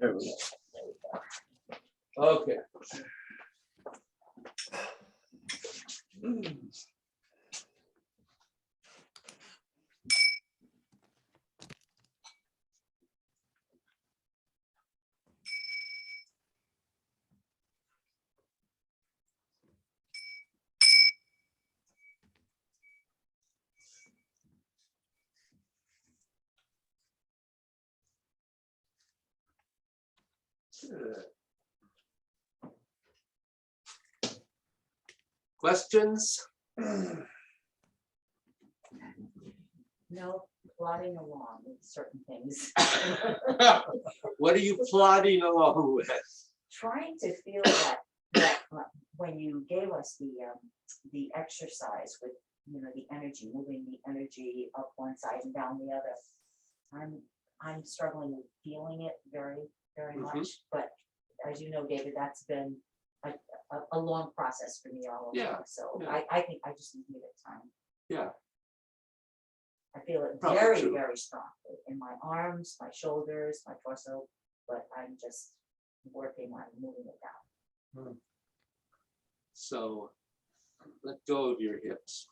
There we go. Okay. Questions? No, plodding along with certain things. What are you plodding along with? Trying to feel when you gave us the exercise with, the energy, moving the energy up one side and down the other. I'm struggling with feeling it very, very much, but as you know, David, that's been a long process for me all along. So yeah. I think I just need it time. Yeah. I feel it Probably very, true. very strongly in my arms, my shoulders, my torso, but I'm just working on moving it down. So let go of your hips.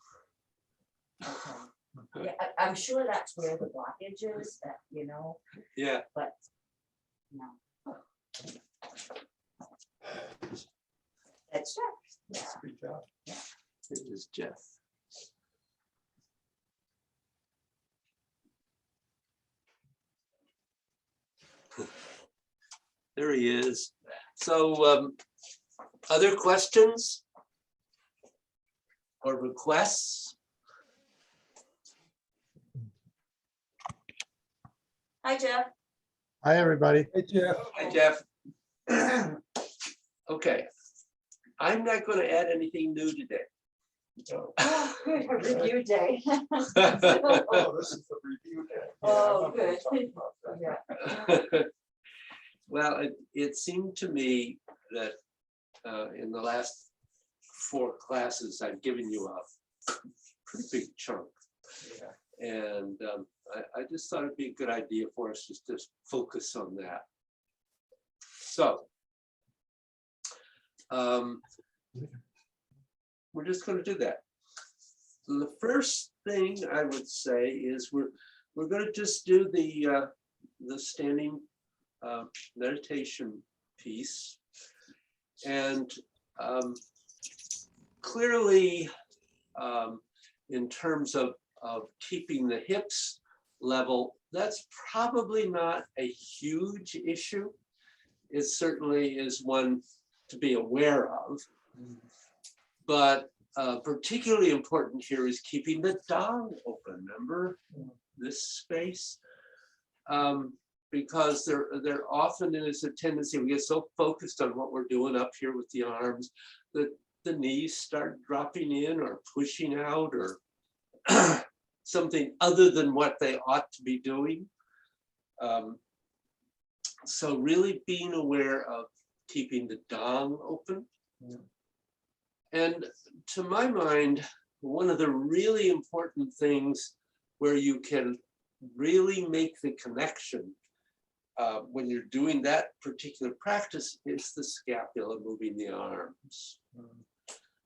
Okay. Yeah, I'm sure that's where the blockage is, Yeah. but no. That's Jeff. Yeah. Good job. It is Jeff. There he is. So other questions or requests? Hi, Jeff. Hi, everybody. Hey, Jeff. Hi, Jeff. Okay. I'm not going to add anything new today. Oh, good. A review day. Oh, this is the review day. Yeah, Oh, I'm not gonna good. talk about that. Yeah. Well, it seemed to me that in the last 4 classes, I've given you a pretty big chunk. Yeah. And I just thought it'd be a good idea for us just to focus on that. So we're just going to do that. So the first thing I would say is we're going to just do the standing meditation piece, and clearly in terms of keeping the hips level, that's probably not a huge issue. It certainly is one to be aware of, but particularly important here is keeping the dong open. Remember this space? Because there often is a tendency, we get so focused on what we're doing up here with the arms that the knees start dropping in or pushing out or something other than what they ought to be doing. So really being aware of keeping the dong open. And to my mind, one of the really important things where you can really make the connection when you're doing that particular practice is the scapula, moving the arms,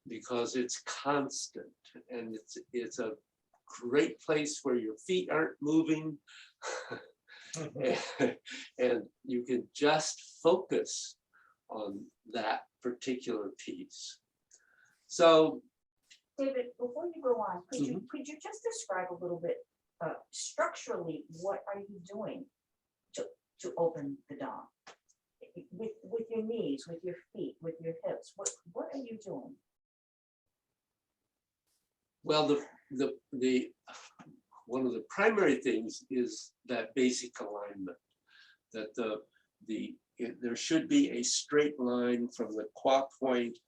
because it's constant and it's a great place where your feet aren't moving. And you can just focus on that particular piece. So, David, before you go on, could you just describe a little bit structurally, what are you doing to open the dong? With your knees, with your feet, with your hips, what are you doing? well, the one of the primary things is that basic alignment, that there should be a straight line from the qua point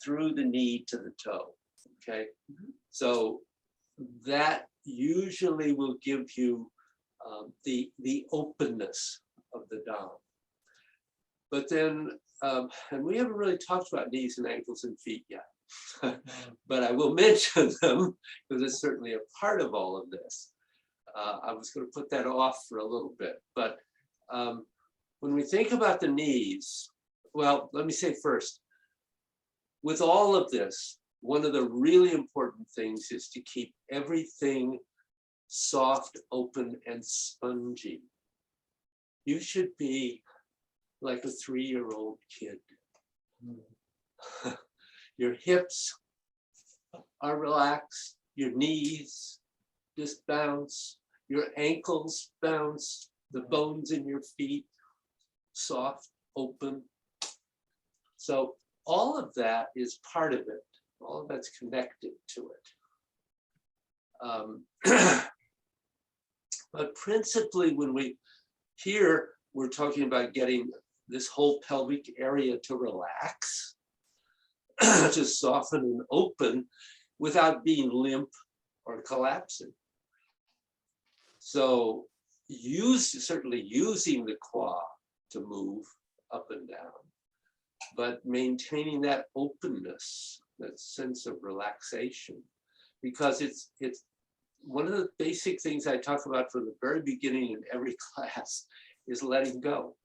through the knee to the toe. Okay, so that usually will give you the openness of the dong. But then, and we haven't really talked about knees and ankles and feet yet, but I will mention them because it's certainly a part of all of this. I was going to put that off for a little bit, but when we think about the knees, well, let me say first, with all of this, one of the really important things is to keep everything soft, open, and spongy. You should be like a 3-year-old kid. Your hips are relaxed, your knees just bounce, your ankles bounce, the bones in your feet soft, open. So all of that is part of it. All of that's connected to it. But principally when we're talking about getting this whole pelvic area to relax, to soften and open without being limp or collapsing. So certainly using the quad to move up and down, but maintaining that openness, that sense of relaxation, because it's one of the basic things I talk about from the very beginning in every class is letting go.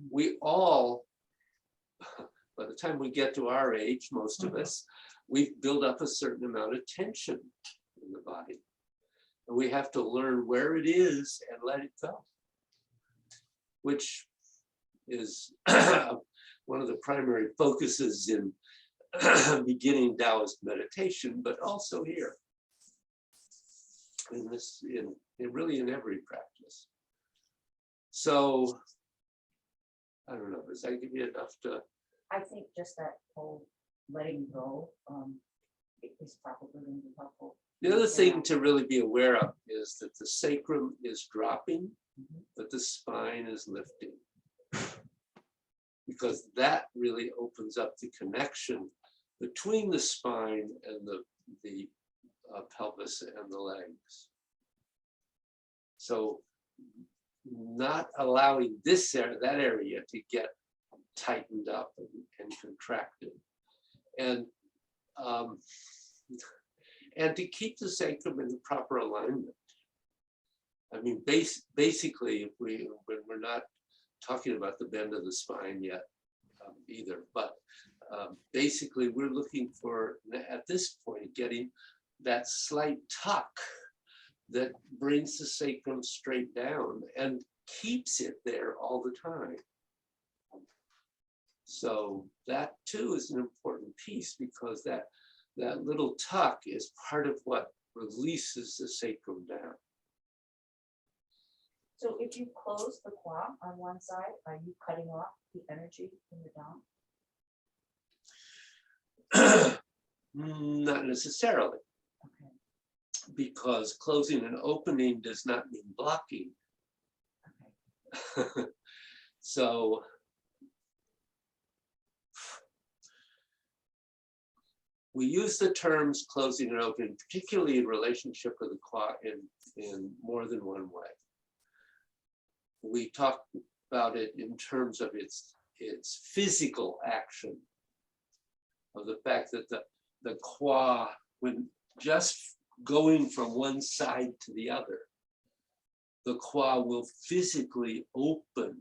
We all, by the time we get to our age, most of us, we've built up a certain amount of tension in the body. And we have to learn where it is and let it go, which is one of the primary focuses in beginning Taoist meditation, but also here in this, really in every practice. So I don't know, does that give you enough to? I think just that whole letting go is probably going to be helpful. The other thing to really be aware of is that the sacrum is dropping, but the spine is lifting. Because that really opens up the connection between the spine and the pelvis and the legs. So not allowing that area to get tightened up and contracted. And to keep the sacrum in the proper alignment. I mean, basically, when we're not talking about the bend of the spine yet either, but basically we're looking for, at this point, getting that slight tuck that brings the sacrum straight down and keeps it there all the time. So that too is an important piece, because that little tuck is part of what releases the sacrum down. So if you close the quad on one side, are you cutting off the energy in the down? Not necessarily, Okay. because closing and opening does not mean blocking. Okay. So we use the terms closing and opening, particularly in relationship with the quad, in more than one way. We talk about it in terms of its physical action, of the fact that the quad, when just going from one side to the other, the quad will physically open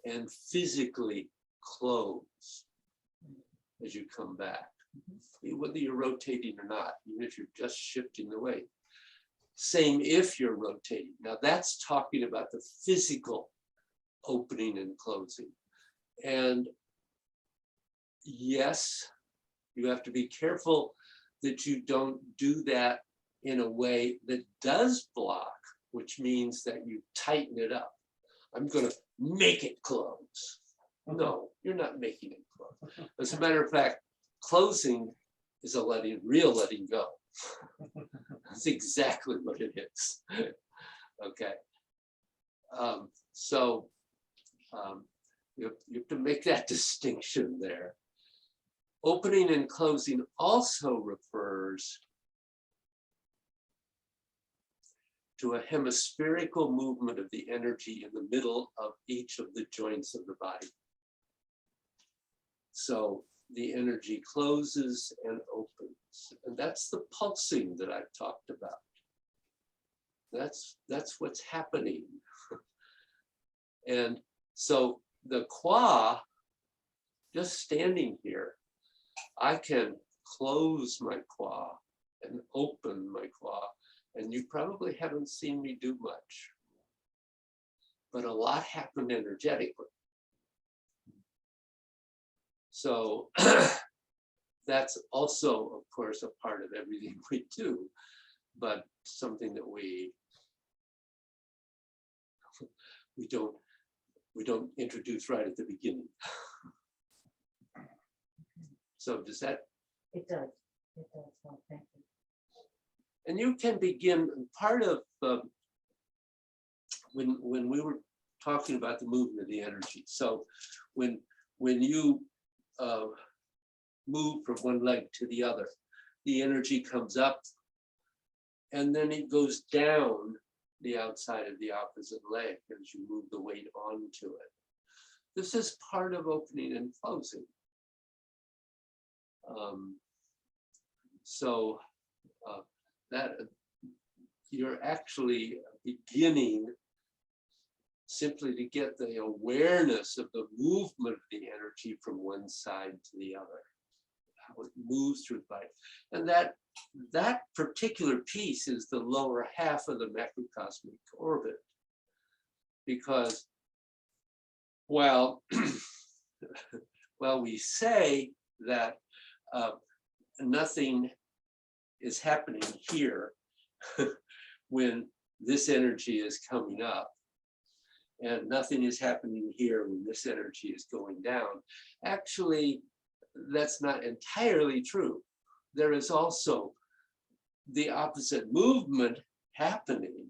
and physically close as you come back, whether you're rotating or not, even if you're just shifting the weight. Same if you're rotating. Now that's talking about the physical opening and closing. And yes, you have to be careful that you don't do that in a way that does block, which means that you tighten it up. I'm going to make it close. No, you're not making it close. As a matter of fact, closing is a real letting go. That's exactly what it is. Okay. So you have to make that distinction there. Opening and closing also refers to a hemispherical movement of the energy in the middle of each of the joints of the body. So the energy closes and opens. And that's the pulsing that I've talked about. That's what's happening. And so the qua, just standing here, I can close my qua and open my qua, and you probably haven't seen me do much, but a lot happened energetically. So that's also, of course, a part of everything we do, but something that we don't introduce right at the beginning. So does that? It does. Well, thank you. And you can begin part of when we were talking about the movement of the energy. So when you move from one leg to the other, the energy comes up and then it goes down the outside of the opposite leg as you move the weight onto it. This is part of opening and closing. So that you're actually beginning simply to get the awareness of the movement of the energy from one side to the other, how it moves through the body. And that particular piece is the lower half of the macrocosmic orbit, because while we say that nothing is happening here when this energy is coming up, and nothing is happening here when this energy is going down. Actually, that's not entirely true. There is also the opposite movement happening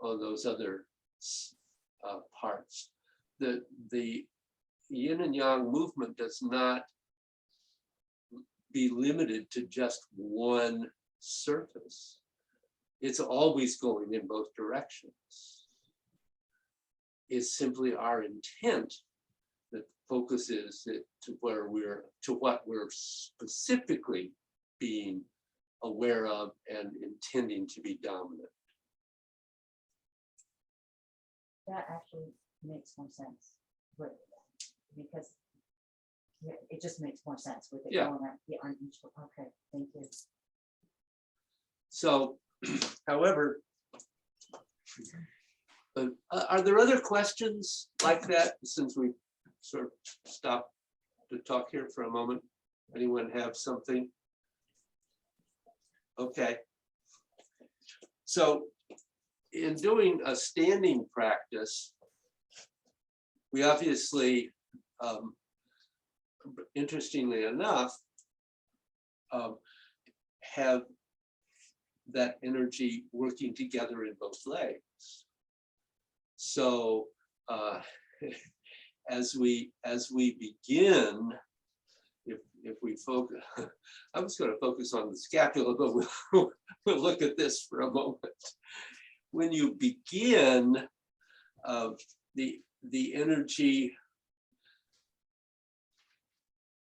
on those other parts. The yin and yang movement does not be limited to just one surface. It's always going in both directions. It's simply our intent that focuses it to what we're specifically being aware of and intending to be dominant. That actually makes more sense, because it just makes more sense with it Yeah. going on each one. Okay, thank you. So, however, are there other questions like that, since we sort of stopped to talk here for a moment? Anyone have something? Okay. So in doing a standing practice, we obviously, interestingly enough, have that energy working together in both legs. So as we begin, if we focus, I was going to focus on the scapula, but we'll look at this for a moment. When you begin, the energy,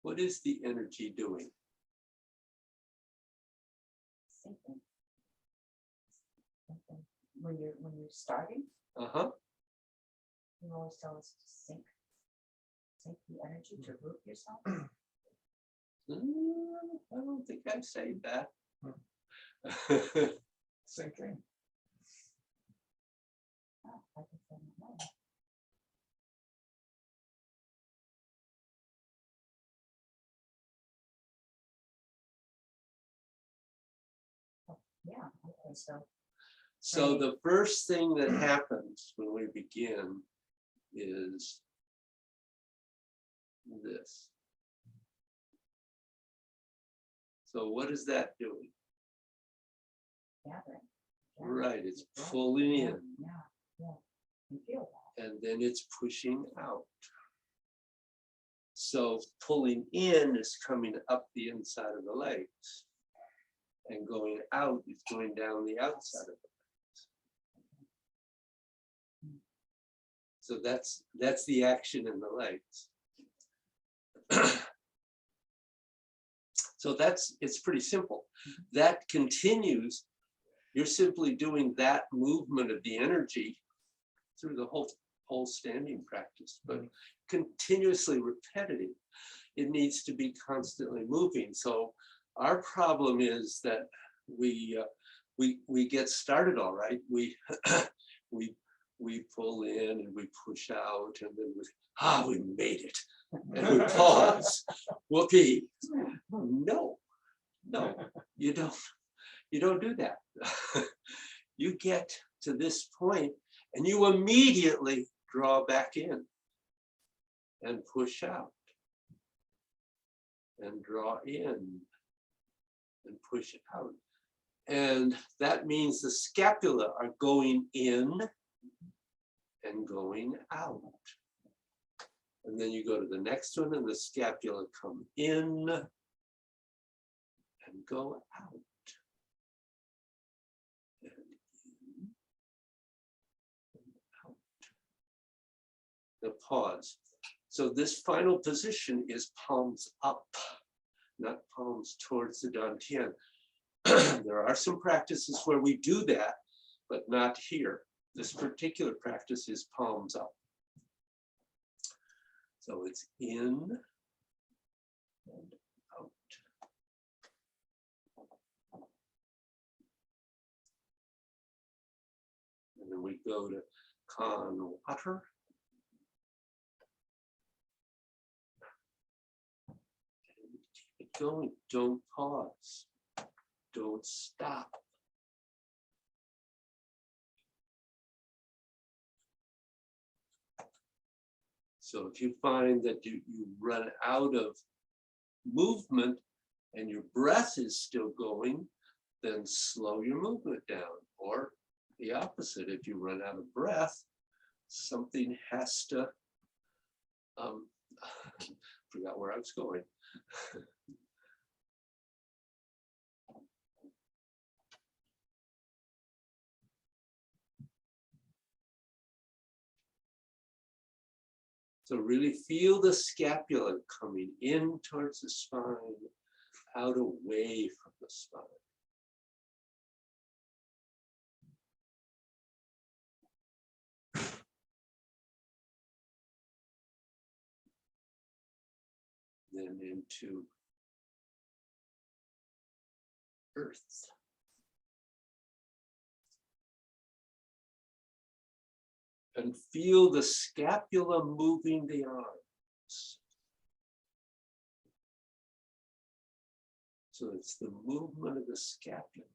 what is the energy doing? Syncing. When you're starting, Uh-huh. you always tell us to sync the energy to root yourself. I don't think I'd say that. Sinking. Oh, I can say no. Oh, yeah, okay, So the first thing that happens when we begin is this. So what is that doing? gathering. Right, it's Yeah, pulling yeah, in yeah, you feel that. and then it's pushing out. So pulling in is coming up the inside of the legs, and going out is going down the outside of the legs. So that's the action in the legs. So it's pretty simple. That continues. You're simply doing that movement of the energy through the whole standing practice, but continuously repetitive. It needs to be constantly moving. So our problem is that we get started all right. We pull in and we push out, and then we made it, and we pause. Whoopee! No, you don't do that. You get to this point, and you immediately draw back in, and push out, and draw in, and push out. And that means the scapula are going in and going out. And then you go to the next one, and the scapula come in and go out. And in and out. The pause. So this final position is palms up, not palms towards the dantian. There are some practices where we do that, but not here. This particular practice is palms up. So it's in and out. And then we go to Kan water. And keep it going. Don't pause. Don't stop. So if you find that you run out of movement and your breath is still going, then slow your movement down. Or the opposite, if you run out of breath, something has to, forgot where I was going. So really feel the scapula coming in towards the spine, out away from the spine. Then into earth. And feel the scapula moving the arms. So it's the movement of the scapula.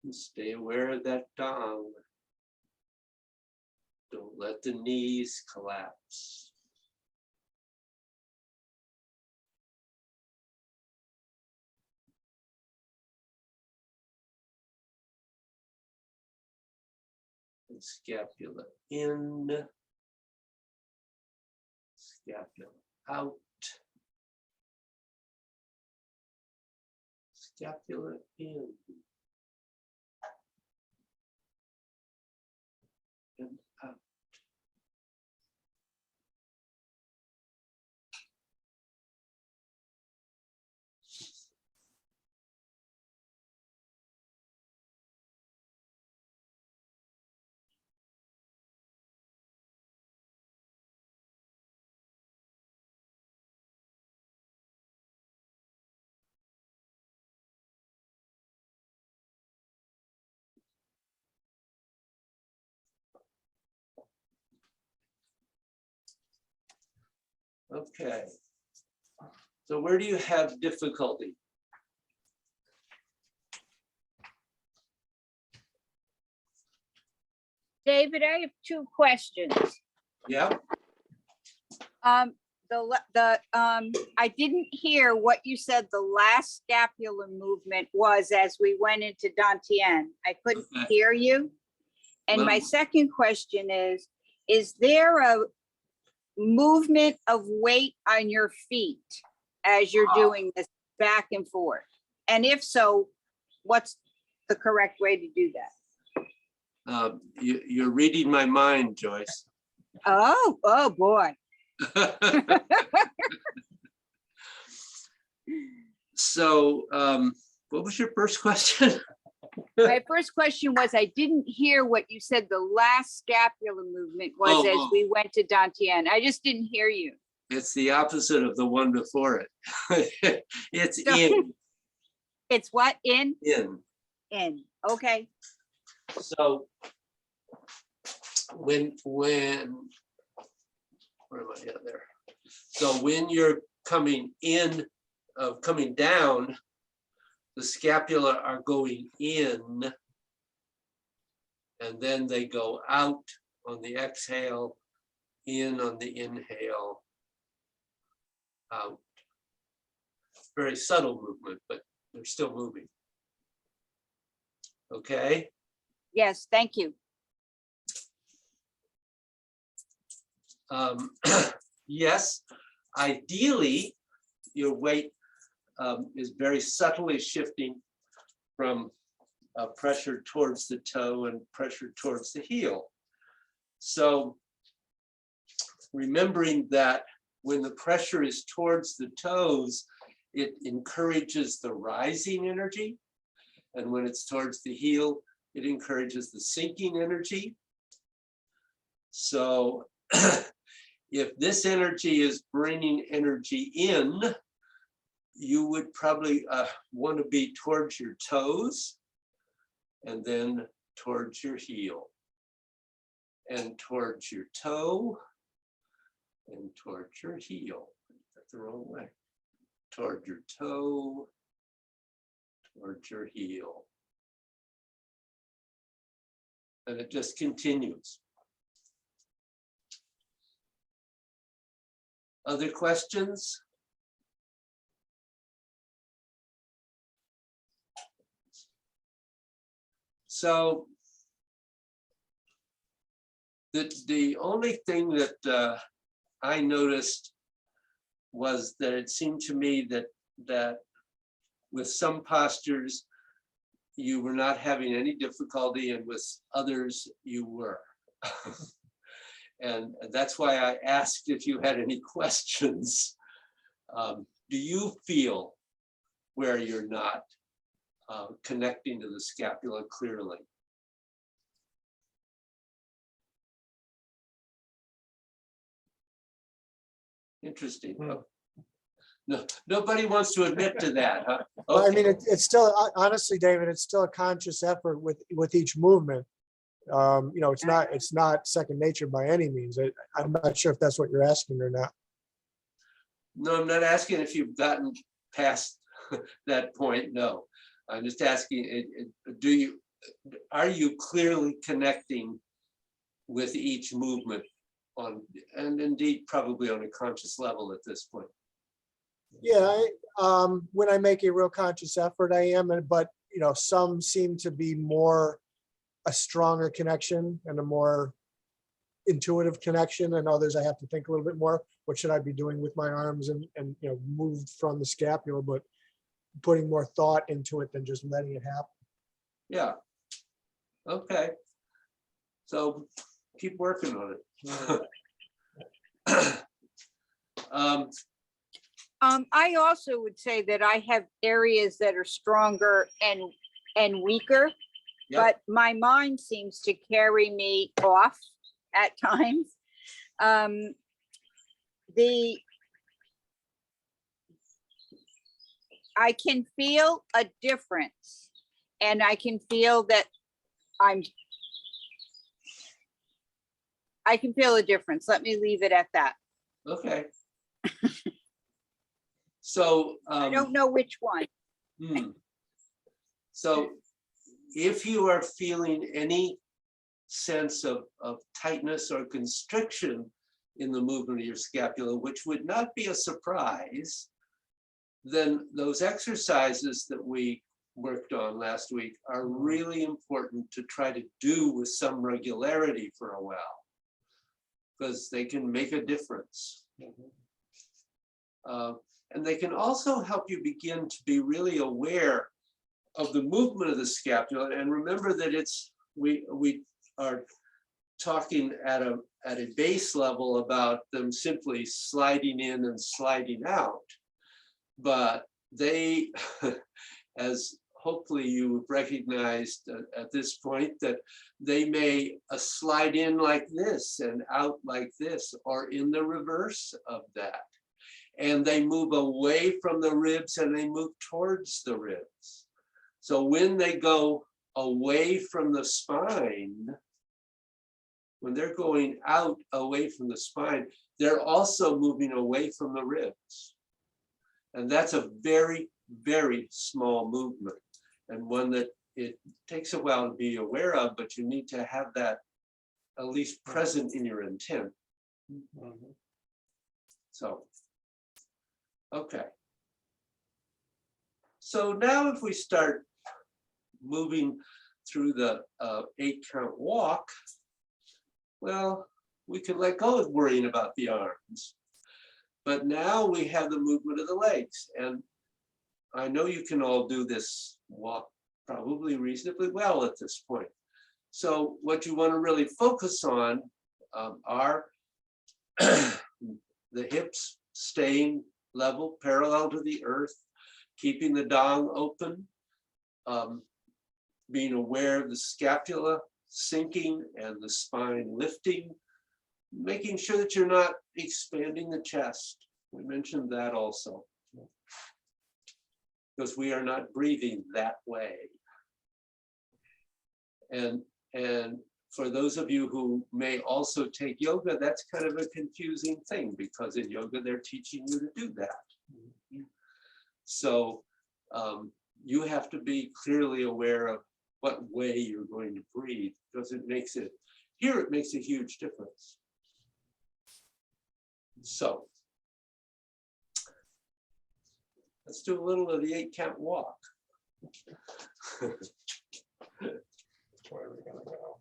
And stay aware of that dong. Don't let the knees collapse. And scapula in, scapula out, scapula in. And out. Okay. So where do you have difficulty? David, I have two questions. Yeah, I didn't hear what you said the last scapular movement was as we went into Dantian. I couldn't Okay. hear you. And my Well- second question is there a movement of weight on your feet as you're doing this back and forth? And if so, what's the correct way to do that? you're reading my mind, Joyce. Oh, boy. So, what was your first question? My first question was, I didn't hear what you said the last scapular movement was as we went to Dantian. I just didn't hear you. It's the opposite of the one before it. It's So- in. It's what? In? In. Okay. So when where am I? Yeah, there. So when you're coming in, coming down, the scapula are going in, and then they go out on the exhale, in on the inhale, out. Very subtle movement, but they're still moving. Okay. Yes, thank you. Yes, ideally, your weight is very subtly shifting from pressure towards the toe and pressure towards the heel. So remembering that when the pressure is towards the toes, it encourages the rising energy. And when it's towards the heel, it encourages the sinking energy. So if this energy is bringing energy in, you would probably want to be towards your toes and then towards your heel and towards your toe and towards your heel. That's the wrong way. Toward your toe, towards your heel. And it just continues. Other questions? So the only thing that I noticed was that it seemed to me that with some postures, you were not having any difficulty, and with others you were. And that's why I asked if you had any questions. Do you feel where you're not connecting to the scapula clearly? Interesting. No, nobody wants to admit to that, huh? Well, I mean, Okay. it's still, honestly, David, it's still a conscious effort with each movement. You know, it's not second nature by any means. I'm not sure if that's what you're asking or not. No, I'm not asking if you've gotten past that point. No, I'm just asking, are you clearly connecting with each movement on, and indeed probably on a conscious level at this point? Yeah, when I make a real conscious effort, I am, but you know, some seem to be more a stronger connection and a more intuitive connection, and others I have to think a little bit more. What should I be doing with my arms and you know, moved from the scapula, but putting more thought into it than just letting it happen. Yeah. Okay. So keep working on it. I also would say that I have areas that are stronger and weaker, Yep. but my mind seems to carry me off at times. I can feel a difference, and I can feel that I can feel a difference. Let me leave it at that. Okay. So. I don't know which one. So if you are feeling any sense of tightness or constriction in the movement of your scapula, which would not be a surprise, then those exercises that we worked on last week are really important to try to do with some regularity for a while, because they can make a difference. And they can also help you begin to be really aware of the movement of the scapula. And remember that we are talking at a base level about them simply sliding in and sliding out. But they, as hopefully you've recognized at this point, that they may slide in like this and out like this, or in the reverse of that. And they move away from the ribs and they move towards the ribs. So when they go away from the spine, when they're going out away from the spine, they're also moving away from the ribs. And that's a very, very small movement, and one that it takes a while to be aware of, but you need to have that at least present in your intent. So, okay. So now if we start moving through the 8-count walk, well, we can let go of worrying about the arms. But now we have the movement of the legs. And I know you can all do this walk probably reasonably well at this point. So what you want to really focus on are the hips staying level, parallel to the earth, keeping the dong open, being aware of the scapula sinking and the spine lifting, making sure that you're not expanding the chest. We mentioned that also, because we are not breathing that way. And for those of you who may also take yoga, that's kind of a confusing thing, because in yoga, they're teaching you to do that. So you have to be clearly aware of what way you're going to breathe, because it makes a huge difference. So let's do a little of the 8-count walk. Where are we gonna go?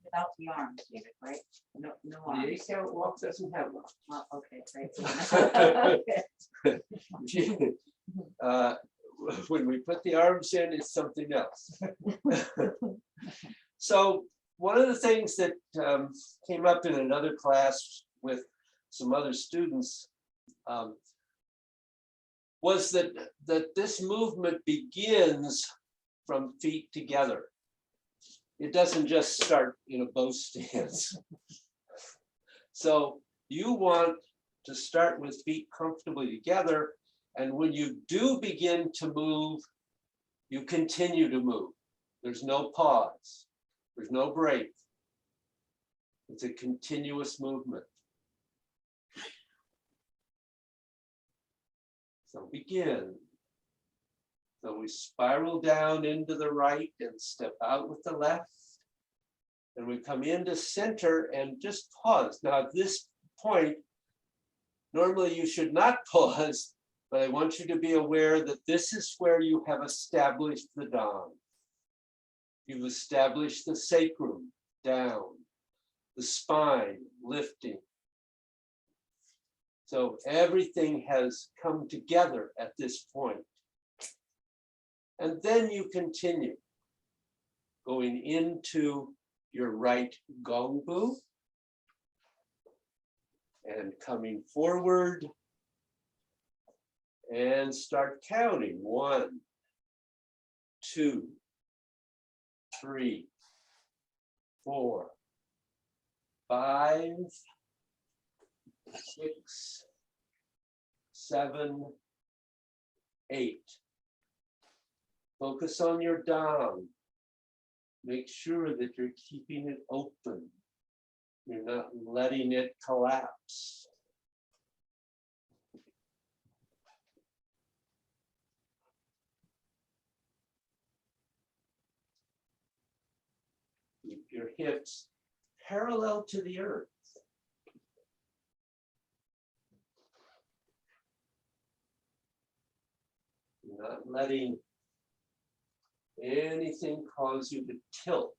Without the arms, David, right? No The arms. 8-count walk doesn't have one. Okay, great. When we put the arms in, it's something else. So one of the things that came up in another class with some other students was that this movement begins from feet together. It doesn't just start in a bow stance. So you want to start with feet comfortably together, and when you do begin to move, you continue to move. There's no pause. There's no break. It's a continuous movement. So begin. So we spiral down into the right and step out with the left. And we come into center and just pause. Now at this point, normally you should not pause, but I want you to be aware that this is where you have established the dong. You've established the sacrum down, the spine lifting. So everything has come together at this point. And then you continue going into your right gongbu and coming forward and start counting. 1, 2, 3, 4, 5, 6, 7, 8. Focus on your dong. make sure that you're keeping it open. You're not letting it collapse. Keep your hips parallel to the earth. You're not letting anything cause you to tilt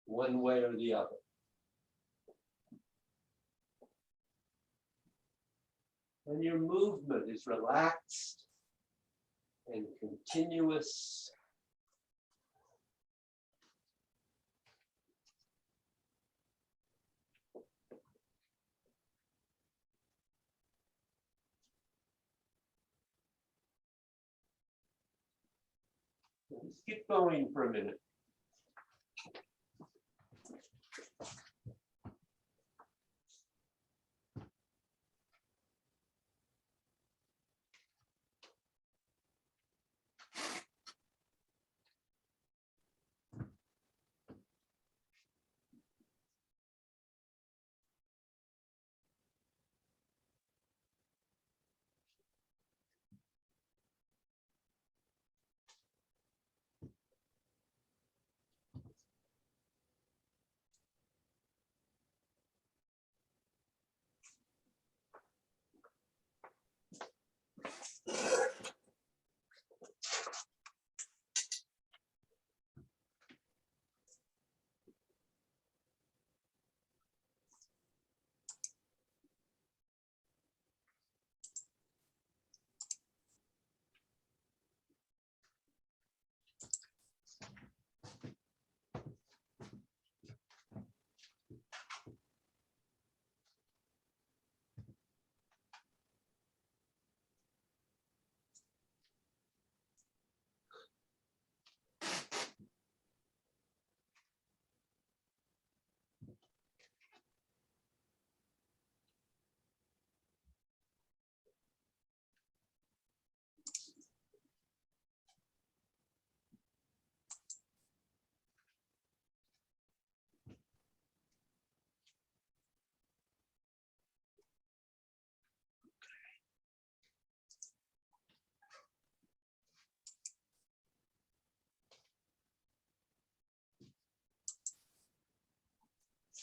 one way or the other. And your movement is relaxed and continuous. Let's keep going for a minute.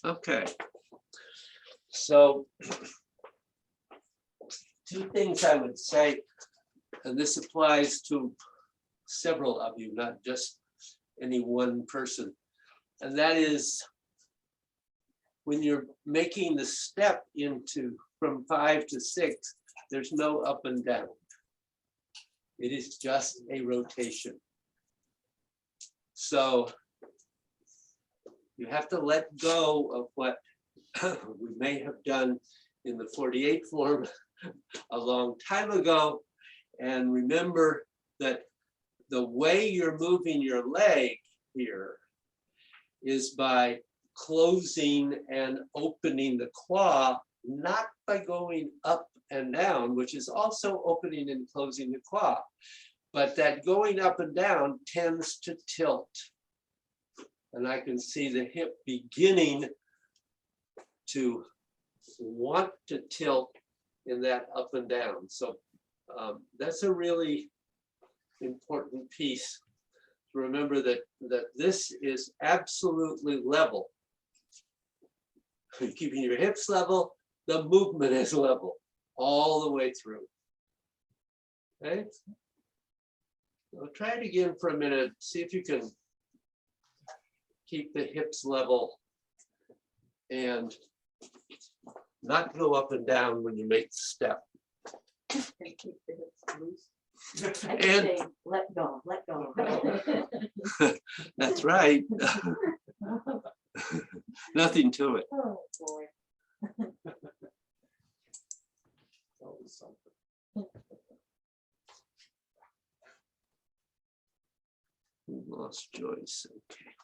Okay. So two things I would say, and this applies to several of you, not just any one person. And that is when you're making the step into from 5 to 6, there's no up and down. It is just a rotation. So you have to let go of what we may have done in the 48 form a long time ago. And remember that the way you're moving your leg here is by closing and opening the claw, not by going up and down, which is also opening and closing the claw. But that going up and down tends to tilt. And I can see the hip beginning to want to tilt in that up and down. So that's a really important piece to remember, that this is absolutely level. You're keeping your hips level, the movement is level all the way through. Okay? So try it again for a minute, see if you can keep the hips level and not go up and down when you make the step. And keep the hips loose. I And- can say, let go, let go. That's right. Nothing to it. Oh, boy. Always something. We lost Joyce. Okay.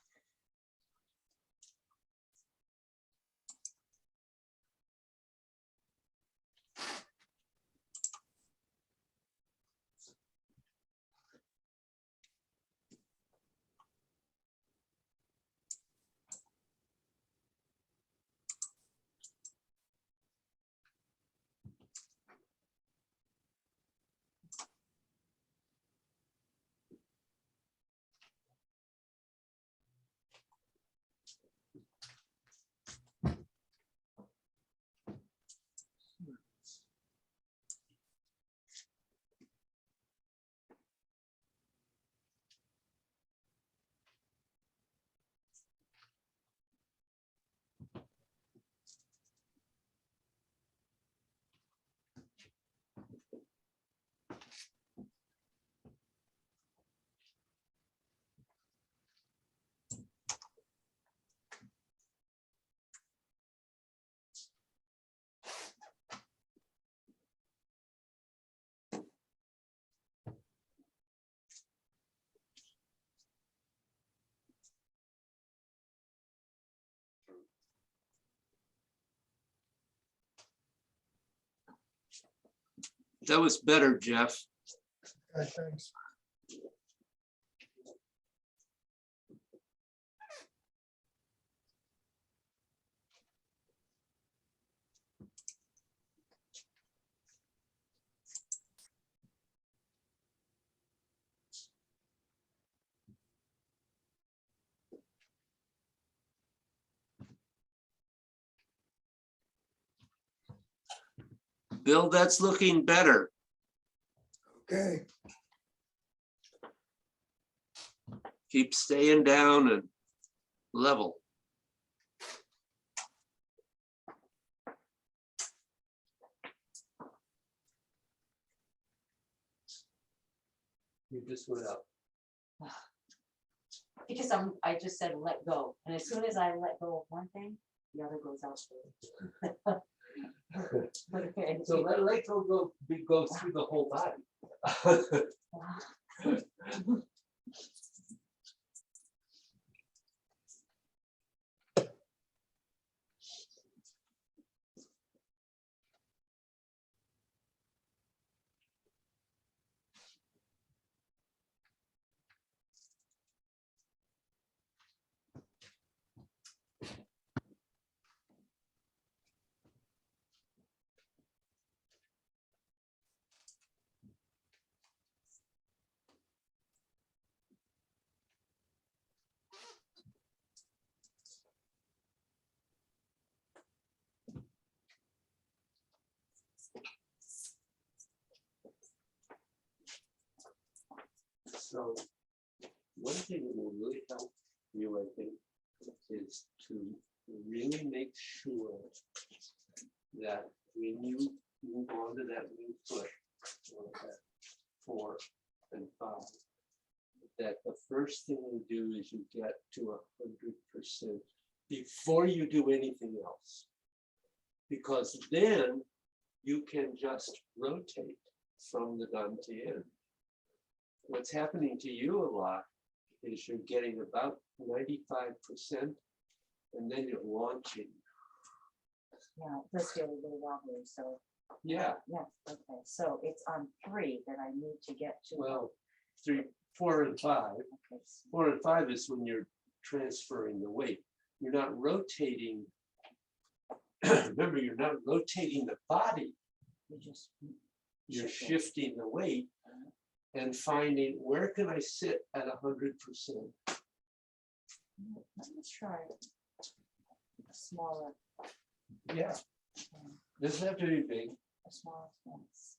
That was better, Jeff. Okay, thanks. Bill, that's looking better. Okay. Keep staying down and level. You just went up. Because I just said, let go. And as soon as I let go of one thing, the other goes out. Okay. So let go through the whole body. So one thing that will really help you, I think, is to really make sure that when you move on to that new foot, or that 4 and 5, that the first thing you do is you get to 100% before you do anything else. Because then you can just rotate from the gun to end. What's happening to you a lot is you're getting about 95% and then you're launching. Yeah, it does feel a little wobbly, so, Yeah, yeah, okay, so it's on 3 that I need to get to. well, 3, 4 and 5. Okay, 4 and 5 is when you're transferring the weight. You're not rotating. Remember, you're not rotating the body. you just. You're shift it. shifting the weight and finding where can I sit at 100%. Let me try a smaller, Yeah, doesn't have to be big. a smaller fence.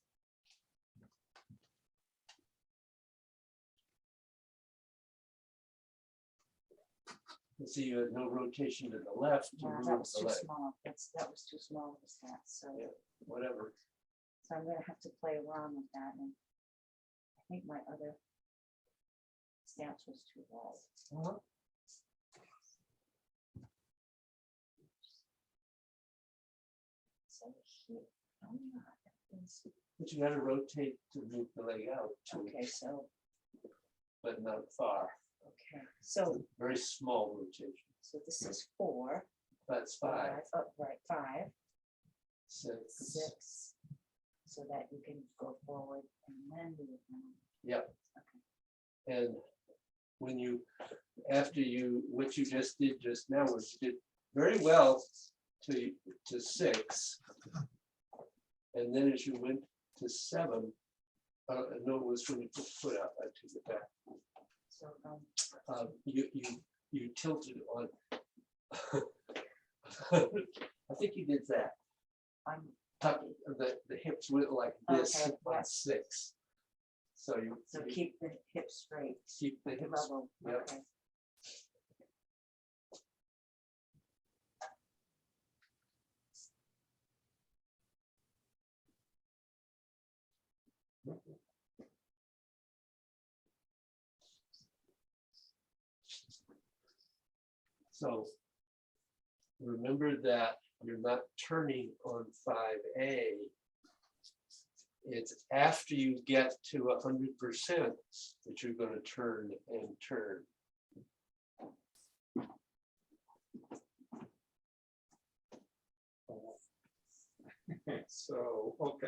See, you had no rotation to the left. You No, moved that was the too leg, small, that was too small of a stance, so. Yeah. Whatever. So I'm gonna have to play around with that, and I think my other stance was too low. So here, oh, yeah, that is- But you gotta rotate to move the leg out too, okay, so, but not far. okay, so, Very small rotation. so this is 4. That's 5, Oh, right, 5, 6. 6, so that you can go forward and then move down. Yep. And when you, after you, what you just did just now was you did very well to 6. And then as you went to 7, no, it was when you put the foot out, I took it back. So, You tilted on. I think you did that. I'm, The hips went like this Okay, on yeah. 6. So you so keep the hips straight, keep the hips. level, Yep. okay. So remember that you're not turning on 5A. It's after you get to 100% that you're going to turn and turn. So, okay.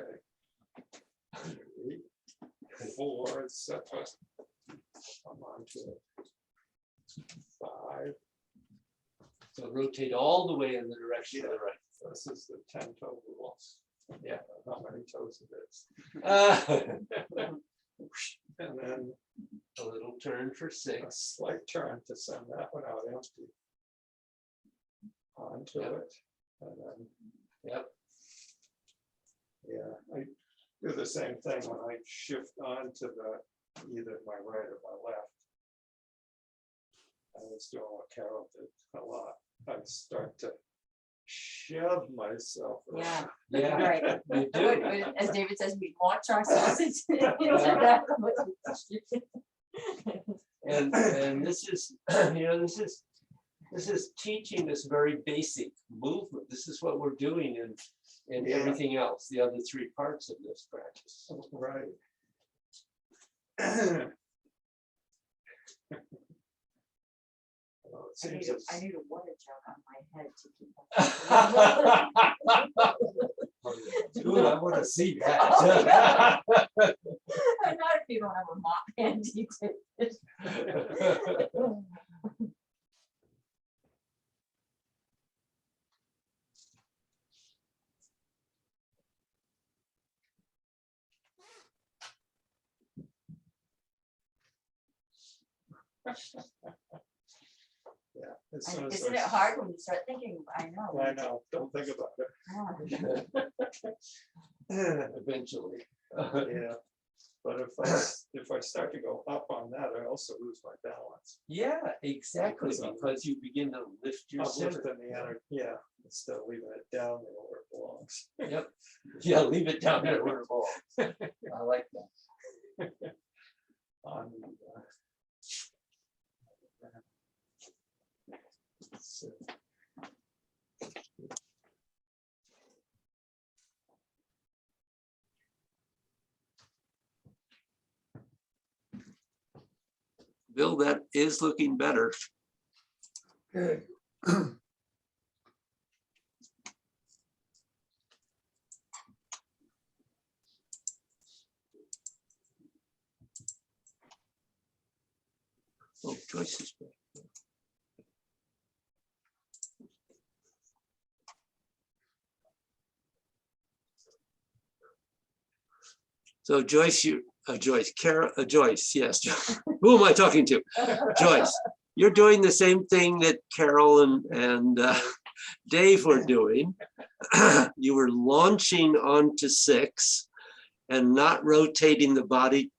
4, etc. Come on to it. 5. So rotate all the way in the direction of the right. This is the 10-toe rule. Yeah. How many toes it is. And then A little turn for a 6. slight turn to send that one out empty. Onto Yep. it. And then, Yep. yeah, I do the same thing when I shift onto the either my right or my left. I was doing what Carol did a lot. I start to shove myself. around. Yeah, Yeah, right. you But- do. but As David says, we launch ourselves into that. And this is, you know, this is teaching us very basic movement. This is what we're doing in Yeah. everything else, the other 3 parts of this practice. Right. Well, it I seems need as- I need a water jug on my head to keep up. Ooh, I want to see that. Not if you don't have a mop handy to. Yeah. as soon as Isn't I it hard when you start thinking, I know. I know, don't think about Yeah. it. Eventually. Yeah, but if I start to go up on that, I also lose my balance. Yeah, exactly, Because I'm- because you begin to lift your I'm center. lifting the energy, yeah, instead of leaving it down there where it belongs. Yep. Yeah, leave it down there where it belongs. I like that. On, So, Bill, that is looking better. Good. Oh, Joyce is back. So Joyce, Joyce, yes. Who am I talking to? Joyce, you're doing the same thing that Carol and Dave were doing. You were launching onto 6 and not rotating the body.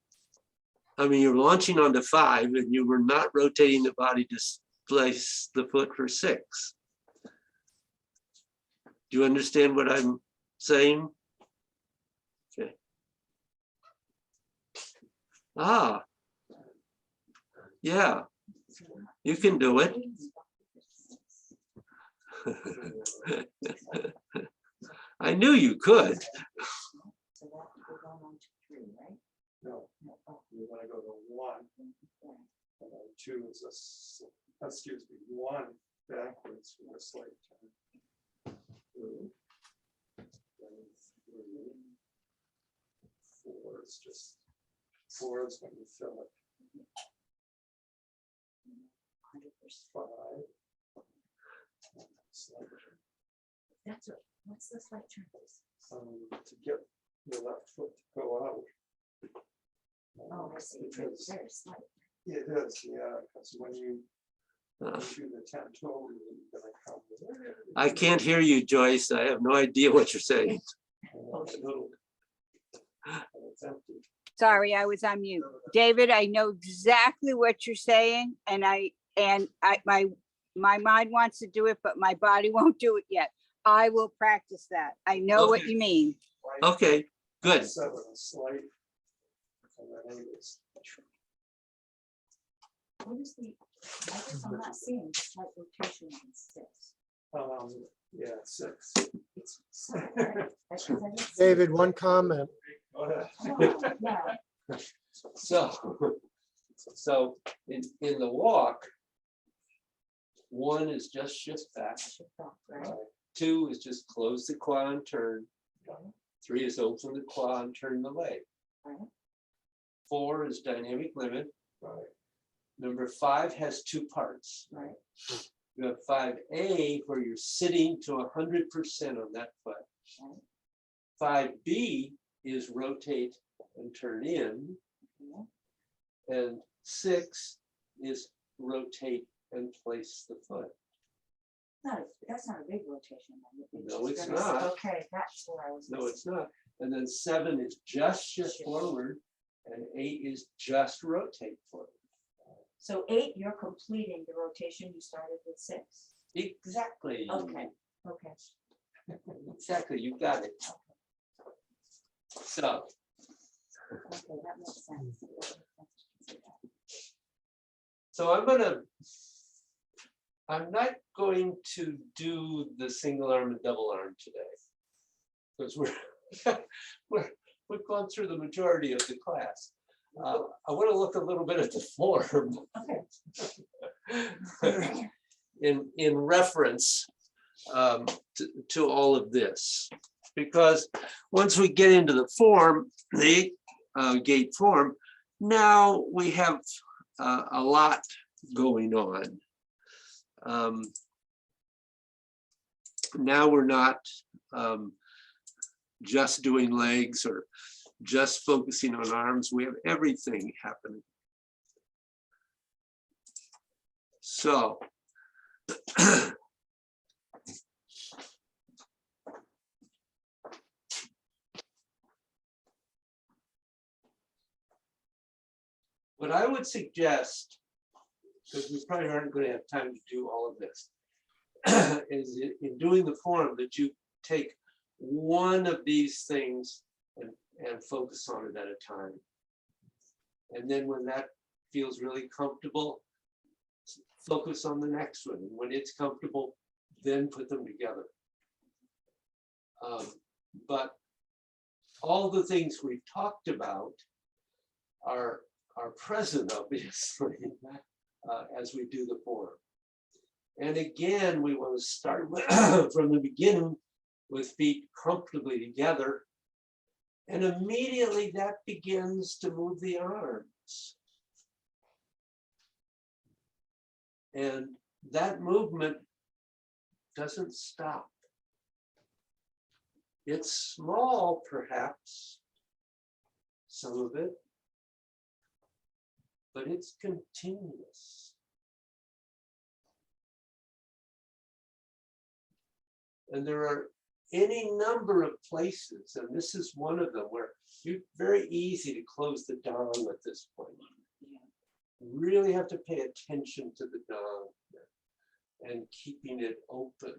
I mean, you're launching onto 5 and you were not rotating the body to place the foot for 6. Do you understand what I'm saying? Okay. Ah. Yeah, you can do it. I knew you could. So that we're going on to 3, right? No, No, oh, you wanna go to 1, yeah. and then 2 is excuse me, 1 backwards for a slight turn. 2, then 3, 4 is just, 4 is when you fill it, 100%. 5. Slight turn. That's what, what's the slight turn? To get your left foot to go out. Oh, I see. Because Very slight. it is, yeah, because when you Uh, do the 10-toe, you're gonna come. I can't hear you, Joyce. I have no idea what you're saying. Little. And it's empty. Sorry, I was on mute. David, I know exactly what you're saying and my mind wants to do it, but my body won't do it yet. I will practice that. I know what Okay. you mean. Right, Okay, good. 7 is slight. And then 8 is. What is the, I guess I'm not seeing the slight rotation on 6. Yeah, 6. It's slight, right? That's 'cause I didn't see David, it. one comment. Go ahead. Oh, yeah. So in the walk, 1 is just shift back. Shift off, right? 2 is just close the quad and turn. 3 is open the quad and turn the leg. Right. 4 is dynamic limit. Right. Number 5 has 2 parts. Right. You have 5A where you're sitting to 100% on that foot. Right. 5B is rotate and turn in. Yeah. And 6 is rotate and place the foot. That's not a big rotation. then. No, just it's gonna say- not. Okay, that's where I was. No, missing. it's not. And then 7 is just shift Shift. forward, and 8 is just rotate forward. So 8, you're completing the rotation you started with 6. Exactly. Okay, okay. Exactly, you got it. So, Okay, that makes sense. That makes sense to consider. so I'm not going to do the single arm and double arm today. Because we've gone through the majority of the class. I want to look a little bit at the form. Okay. in reference to all of this. Because once we get into the form, the gate form, now we have a lot going on. Now we're not just doing legs or just focusing on arms. We have everything happening. So what I would suggest, because we probably aren't going to have time to do all of this, is in doing the form that you take one of these things and focus on it at a time. And then when that feels really comfortable, focus on the next one. When it's comfortable, then put them together. But all the things we've talked about are present, obviously, as we do the form. And again, we want to start with, from the beginning with feet comfortably together. And immediately that begins to move the arms. And that movement doesn't stop. It's small, perhaps, some of it, but it's continuous. And there are any number of places, and this is one of them, where it's very easy to close the dong at this point. You really have to pay attention to the dong and keeping it open.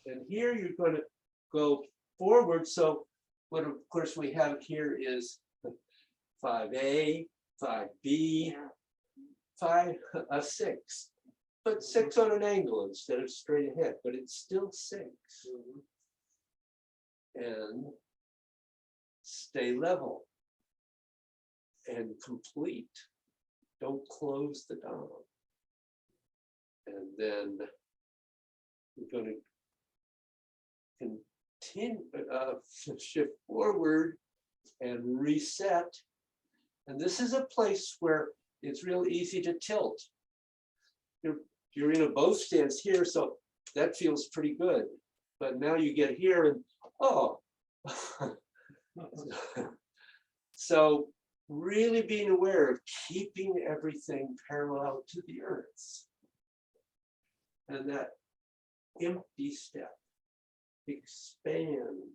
And here you're going to go forward. So what of course we have here is 5A, 5B, 6. But 6 on an angle instead of straight ahead, but it's still 6. And stay level and complete. Don't close the dom. And then we're going to continue, shift forward and reset. And this is a place where it's real easy to tilt. You're in a bow stance here, so that feels pretty good. But now you get here and, oh. So really being aware of keeping everything parallel to the earth. And that empty step, expand.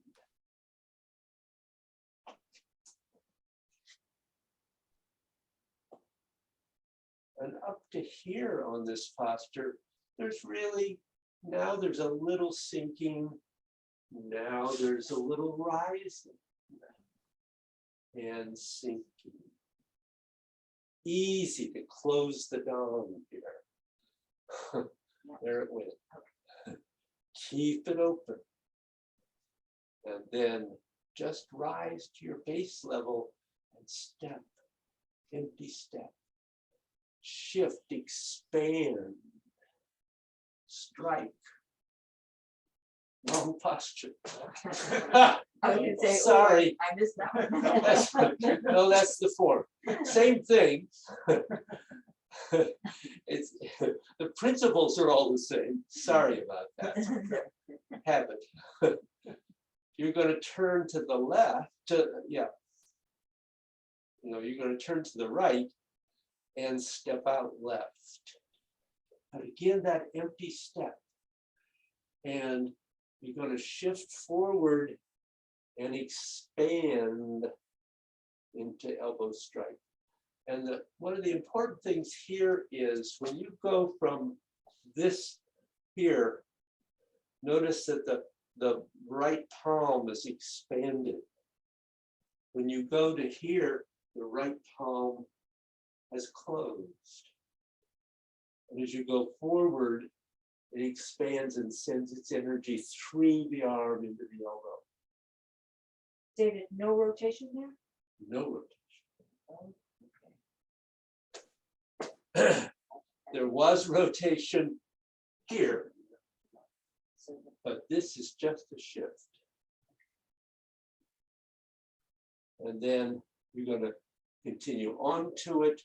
And up to here on this posture, there's really, now there's a little sinking, now there's a little rising and sinking. Easy to close the dom here. There it went. Keep it open. And then just rise to your base level and step, empty step. Shift, expand, strike, wrong posture. I was gonna say, oh, Sorry. I missed that one. That's- No, that's the form. Same thing. It's, the principles are all the same. Sorry about that. Habit. You're going to turn to the left, yeah. No, you're going to turn to the right and step out left. But again, that empty step. And you're going to shift forward and expand into elbow strike. And one of the important things here is when you go from this here, notice that the right palm is expanded. When you go to here, the right palm has closed. And as you go forward, it expands and sends its energy through the arm into the elbow. David, no rotation there? No rotation. Oh, There was rotation here, so but this is just a shift. And then you're going to continue on to it,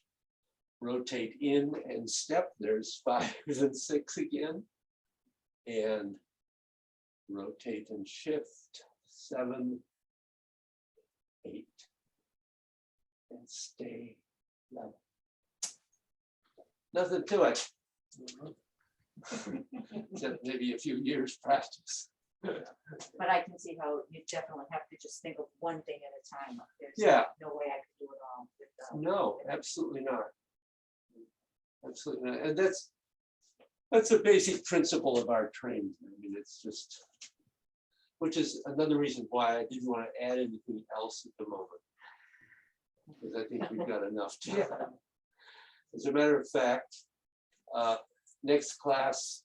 rotate in and step. There's 5 and 6 again. And rotate and shift, 7, 8, and stay level. Nothing to it. Except maybe a few years practice. But I can see how you definitely have to just think of one thing at a time. There's Yeah. no way I could do it all. No, absolutely not. Absolutely not. And that's a basic principle of our training. I mean, it's just, which is another reason why I didn't want to add anything else at the moment. Because I think we've got enough to. As a matter of fact, next class,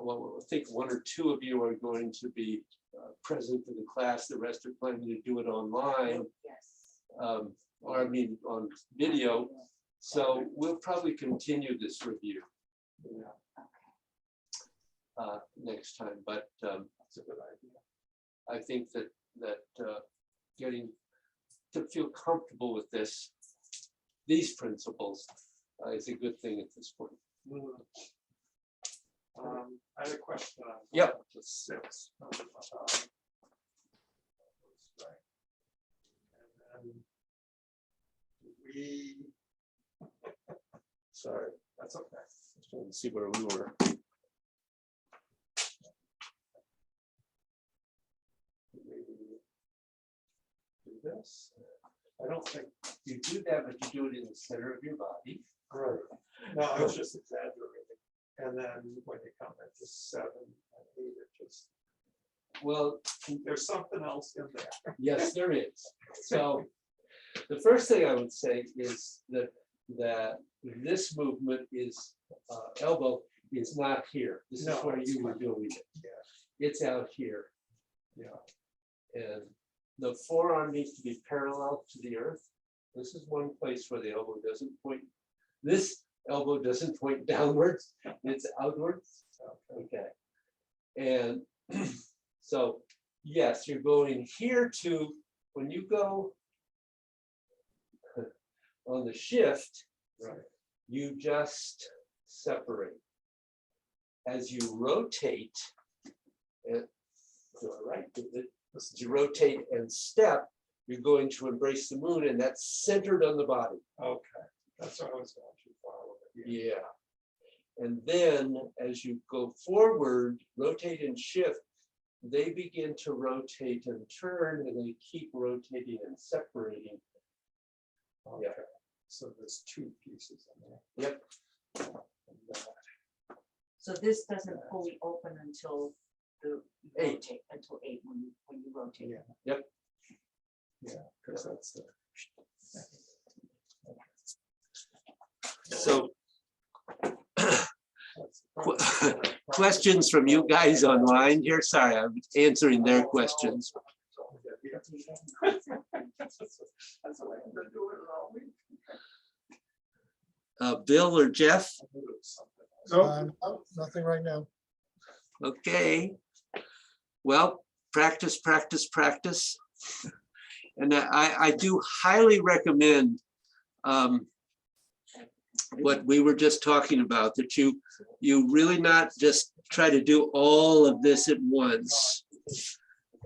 well, I think 1 or 2 of you are going to be present for the class. The rest are planning to do it online, Yes. or I mean on video. So we'll probably continue this review next time. But That's a good idea. I think that getting to feel comfortable with these principles is a good thing at this point. I had a question on. Yep. The 6. And then we, Sorry, that's okay. just trying to see where we were. We do this. I don't think you do that, but you do it in the center of your body. Right. No, I was just exaggerating. And then when you come into 7 and 8, it just, Well, there's something else in there. yes, there is. So the first thing I would say is that this movement is elbow is not here. This is No, where it's you were not. doing it. Yeah. It's out here. Yeah. And the forearm needs to be parallel to the earth. This is one place where the elbow doesn't point. This elbow doesn't point downwards, it's outwards. Okay. And so, yes, you're going here to, when you go on the shift, Right. you just separate. As you rotate, and to the right, as you rotate and step, you're going to embrace the moon, and that's centered on the body. Okay. That's what I was going to follow. Yeah. Yeah. And then as you go forward, rotate and shift, they begin to rotate and turn, and they keep rotating and separating. Okay. So there's 2 pieces in there. Yep. And that. So this doesn't fully open until the 8. rotate, until 8 when you rotate. Yeah. Yeah, because that's the. So that's the- questions from you guys online here? Sorry, I'm answering their questions. That's the way I've been doing it all week. Bill or Jeff? I knew it was something else. No, nothing right now. Okay. Well, practice, practice, practice. And I do highly recommend what we were just talking about, that you really not just try to do all of this at once,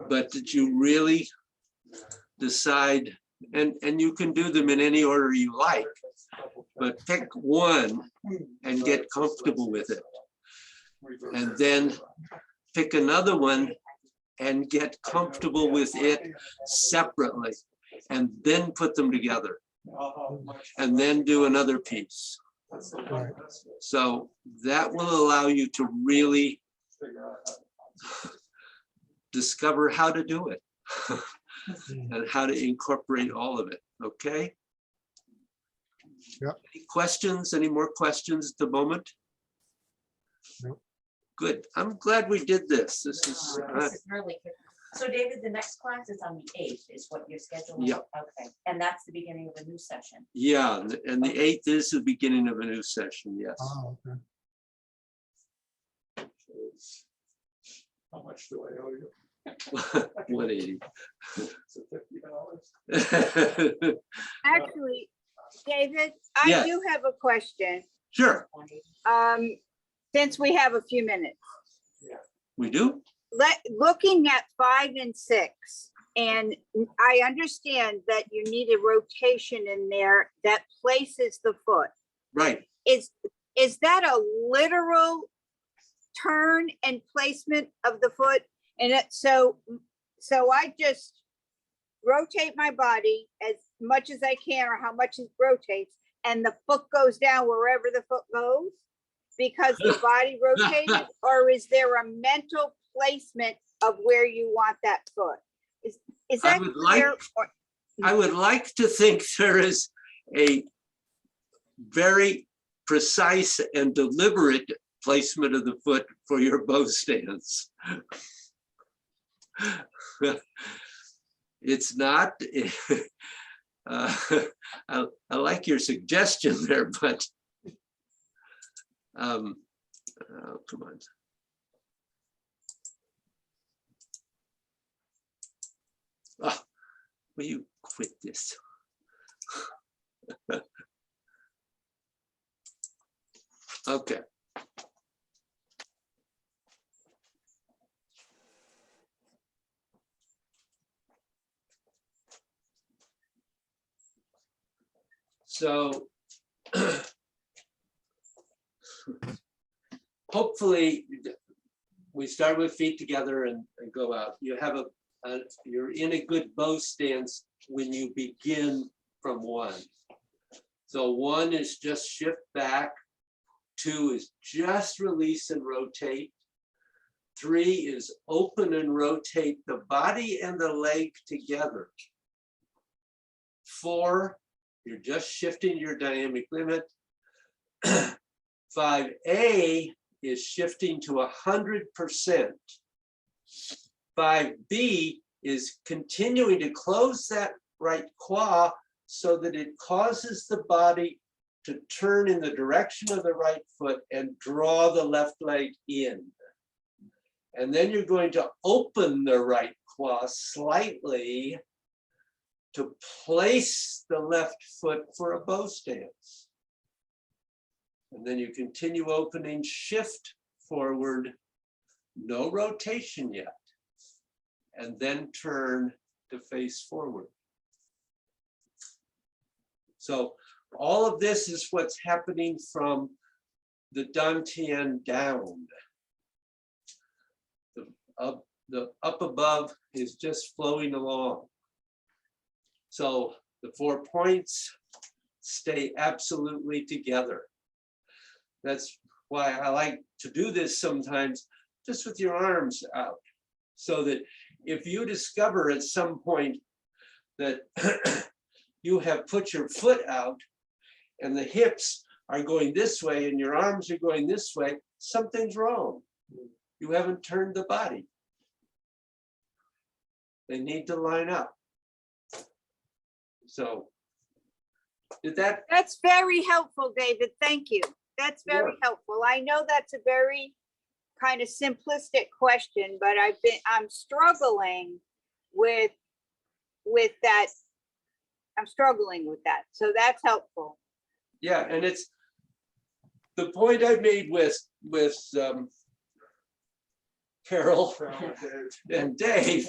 but that you really decide, and you can do them in any order you like, but pick one and get comfortable with it. And then pick another one and get comfortable with it separately, and then put them together, and then do another piece. Right. So that will allow you to really discover how to do it and how to incorporate all of it. Okay? Yep. Any questions? Any more questions at the moment? Nope. Good. I'm glad we did this. This is This is really good. So David, the next class is on the 8th, is what you're scheduling? Yeah. Okay, and that's the beginning of a new session. yeah, and the 8th is the beginning of a new session. Yes. Oh, okay. How much do I owe you? 180. Is it $50? Actually, David, I Yes. do have a question. Sure, Since we have a few minutes. we do. Looking at 5 and 6, and I understand that you need a rotation in there that places the foot. Right. Is that a literal turn and placement of the foot? And so I just rotate my body as much as I can, or how much it rotates, and the foot goes down wherever the foot goes because the body rotated? Or is there a mental placement of where you want that foot? Is I that would clear? like- I would like to think there is a very precise and deliberate placement of the foot for your bow stance. It's not. I like your suggestion there, but oh, come on. Oh, will you quit this? Okay. So hopefully we start with feet together and go out. You have you're in a good bow stance when you begin from 1. So 1 is just shift back. 2 is just release and rotate. 3 is open and rotate the body and the leg together. 4, you're just shifting your dynamic limit. 5A is shifting to 100%. 5B is continuing to close that right quad so that it causes the body to turn in the direction of the right foot and draw the left leg in. And then you're going to open the right quad slightly to place the left foot for a bow stance. And then you continue opening, shift forward, no rotation yet, and then turn to face forward. So all of this is what's happening from the dantian down. The up above is just flowing along. So the 4 points stay absolutely together. That's why I like to do this sometimes just with your arms out, so that if you discover at some point that you have put your foot out and the hips are going this way and your arms are going this way, something's wrong. You haven't turned the body. They need to line up. So did that? That's very helpful, David. Thank you. That's very helpful. I know that's a very kind of simplistic question, but I'm struggling with that. I'm struggling with that. So that's helpful. Yeah, and it's the point I made with Carol and Dave.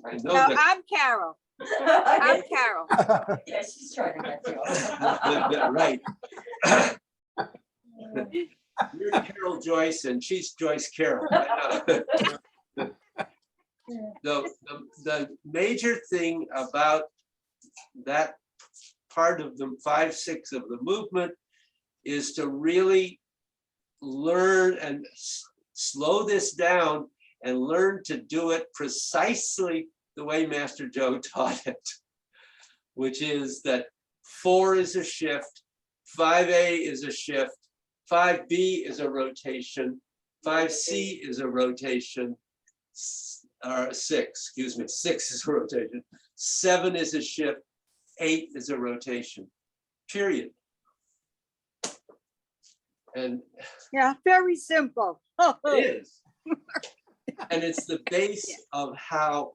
I know No, that. I'm Carol. I'm Yeah, Carol. she's trying to get you. Right. You're Carol Joyce and she's Joyce Carol. I know. The major thing about that part of the 5-6 of the movement is to really learn and slow this down and learn to do it precisely the way Master Joe taught it, which is that 4 is a shift, 5A is a shift, 5B is a rotation, 5C is a rotation, or 6, excuse me, 6 is a rotation, 7 is a shift, 8 is a rotation, period. And Yeah, very simple. it is. And it's the base of how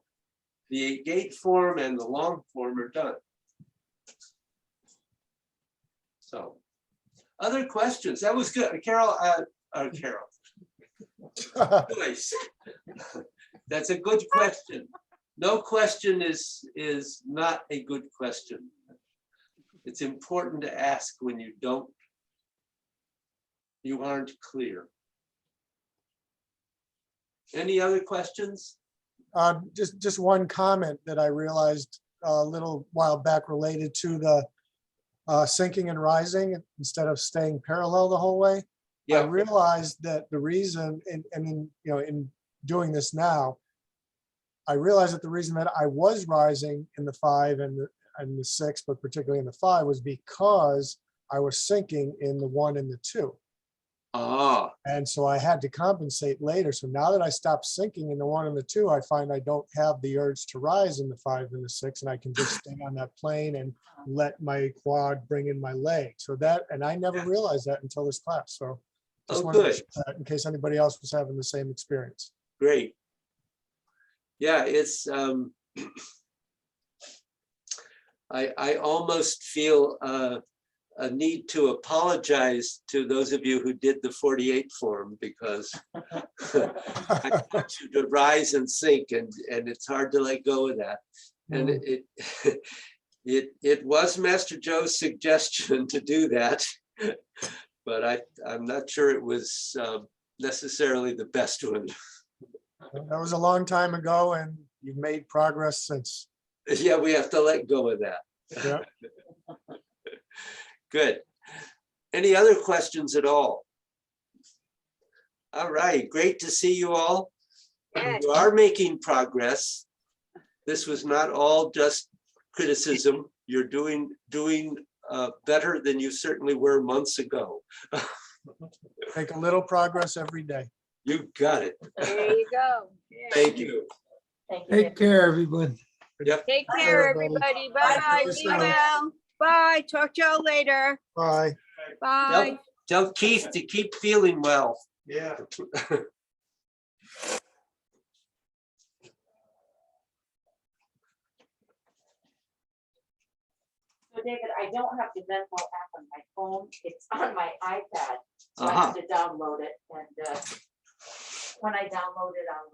the gate form and the long form are done. So, other questions? That was good. Carol, Carol. Joyce. That's a good question. No question is not a good question. It's important to ask when you aren't clear. Any other questions? Just one comment that I realized a little while back related to the sinking and rising instead of staying parallel the whole way. I Yeah, realized that the reason, and in doing this now, I realized that the reason that I was rising in the 5 and the 6, but particularly in the 5, was because I was sinking in the 1 and the 2. ah, And so I had to compensate later. So now that I stopped sinking in the 1 and the 2, I find I don't have the urge to rise in the 5 and the 6, and I can just stay on that plane and let my quad bring in my leg. So that, and I never realized that until this class. So just Oh, wanted to good. share that in case anybody else was having the same experience. great. Yeah, it's, I almost feel a need to apologize to those of you who did the 48 form because I want you to rise and sink, and it's hard to let go of that. And it was Master Joe's suggestion to do that, but I'm not sure it was necessarily the best one. That was a long time ago, and you've made progress since. Yeah, we have to let go of that. Yeah. Good. Any other questions at all? All right, great to see you all. Yes. You are making progress. This was not all just criticism. You're doing better than you certainly were months ago. Make a little progress every day. You got it. There you go. Yeah. Thank you. Thank you. Take care, everyone. Take Bye, care, everybody. everybody. Bye. Bye. Be well. Bye. Talk to y'all later. Bye. Bye. Tell Keith to keep feeling well. Yeah. So David, I don't have the Venmo app on my phone. It's on my iPad. So I have to download it, and when I download it, I'll